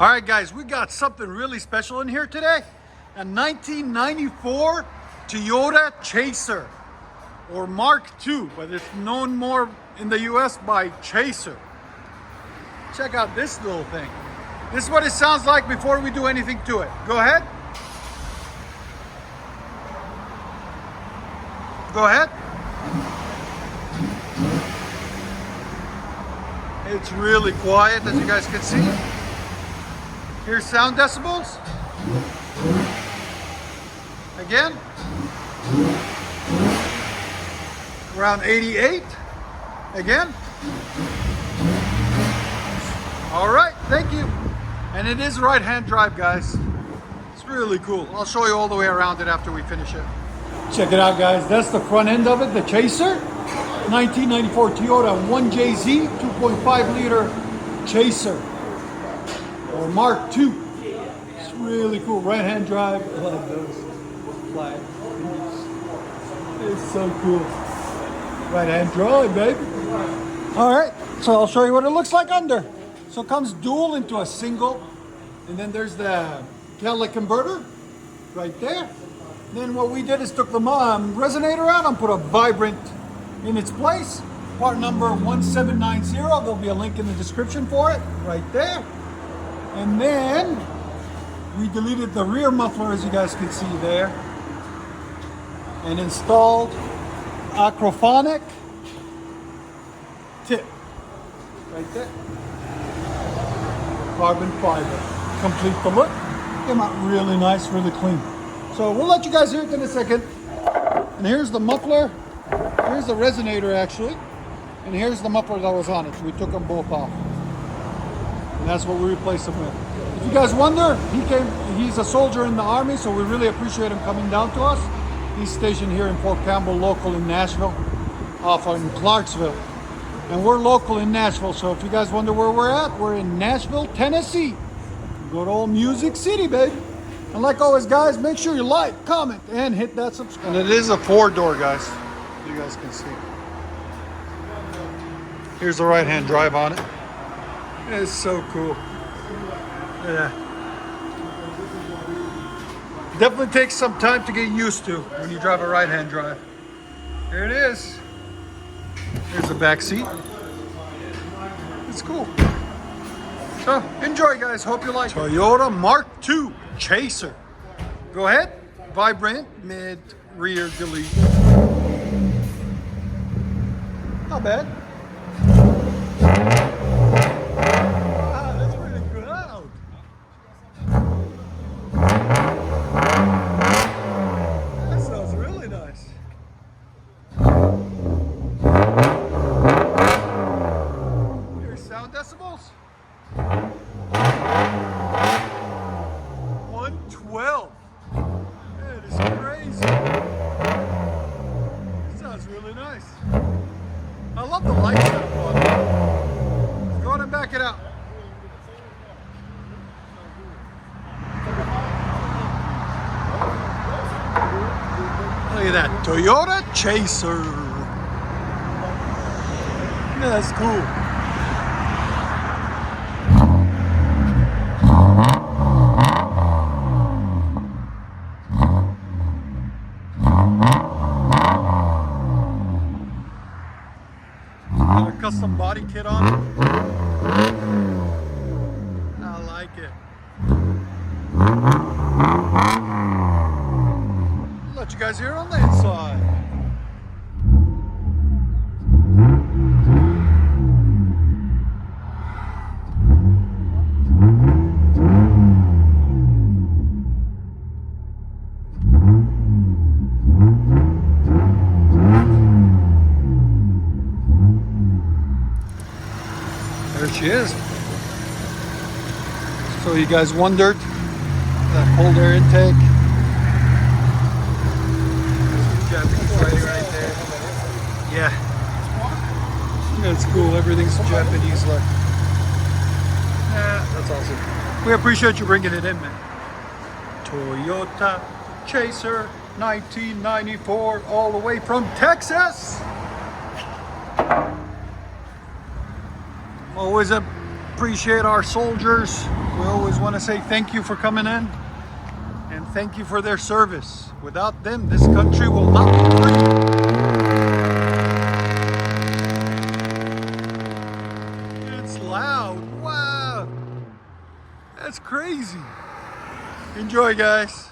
All right, guys, we got something really special in here today. A 1994 Toyota Chaser, or Mark II, but it's known more in the US by Chaser. Check out this little thing. This is what it sounds like before we do anything to it. Go ahead. Go ahead. It's really quiet, as you guys can see. Here's sound decibels. Again. Around 88. Again. All right, thank you. And it is right-hand drive, guys. It's really cool. I'll show you all the way around it after we finish it. Check it out, guys. That's the front end of it, the Chaser. 1994 Toyota 1JZ 2.5 liter Chaser, or Mark II. It's really cool. Right-hand drive. I love those flags. It's so cool. Right-hand drive, baby. All right, so I'll show you what it looks like under. So it comes dual into a single, and then there's the catalytic converter right there. Then what we did is took the resonator out and put a vibrant in its place. Part number 1790. There'll be a link in the description for it right there. And then we deleted the rear muffler, as you guys can see there, and installed acrophonic tip right there. Carbon fiber. Complete the look. Came out really nice, really clean. So we'll let you guys hear it in a second. And here's the muffler. Here's the resonator, actually. And here's the muffler that was on it. We took them both off. And that's what we replaced them with. If you guys wonder, he's a soldier in the Army, so we really appreciate him coming down to us. He's stationed here in Fort Campbell, local in Nashville, off in Clarksville. And we're local in Nashville, so if you guys wonder where we're at, we're in Nashville, Tennessee. Good old Music City, baby. And like always, guys, make sure you like, comment, and hit that subscribe. And it is a 4-door, guys. You guys can see. Here's the right-hand drive on it. It's so cool. Yeah. Definitely takes some time to get used to when you drive a right-hand drive. Here it is. Here's the back seat. It's cool. So enjoy, guys. Hope you like it. Toyota Mark II Chaser. Go ahead. Vibrant, mid, rear, delete. Not bad. Wow, that's really good out. That sounds really nice. Here's sound decibels. 112. That is crazy. That sounds really nice. I love the light setup on it. Go ahead and back it out. Look at that Toyota Chaser. That's cool. Got a custom body kit on it. I like it. Let you guys hear it on the inside. There she is. So you guys wondered, that cold air intake. Japanese writing right there. Yeah. That's cool. Everything's Japanese like. Yeah, that's awesome. We appreciate you bringing it in, man. Toyota Chaser 1994, all the way from Texas. Always appreciate our soldiers We always want to say thank you for coming in and thank you for their service. Without them, this country will not be free. It's loud. Wow. That's crazy. Enjoy, guys.